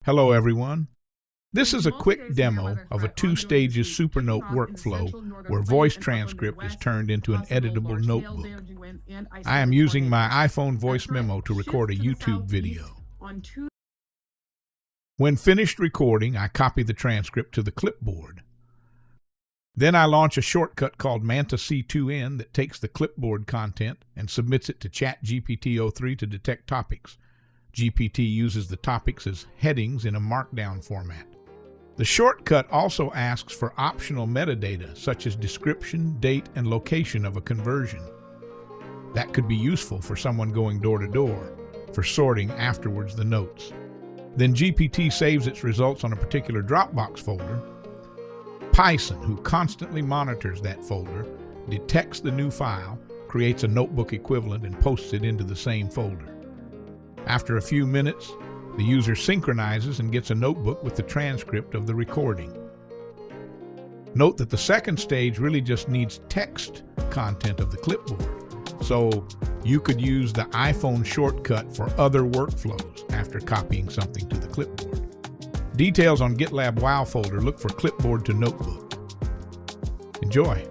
Hello everyone. This is a quick demo of a two-stages Supernote workflow where voice transcript is turned into an editable notebook. I am using my iPhone voice memo to record a YouTube video. When finished recording, I copy the transcript to the clipboard. Then I launch a shortcut called Manta C2N that takes the clipboard content and submits it to ChatGPT-03 to detect topics. GPT uses the topics as headings in a markdown format. The shortcut also asks for optional metadata such as description, date, and location of a conversion. That could be useful for someone going door to door, for sorting afterwards the notes. Then GPT saves its results on a particular Dropbox folder. PySN, who constantly monitors that folder, detects the new file, creates a notebook equivalent, and posts it into the same folder. After a few minutes, the user synchronizes and gets a notebook with the transcript of the recording. Note that the second stage really just needs text content of the clipboard, so you could use the iPhone shortcut for other workflows after copying something to the clipboard. Details on GitLab WOW folder, look for clipboard to notebook. Enjoy!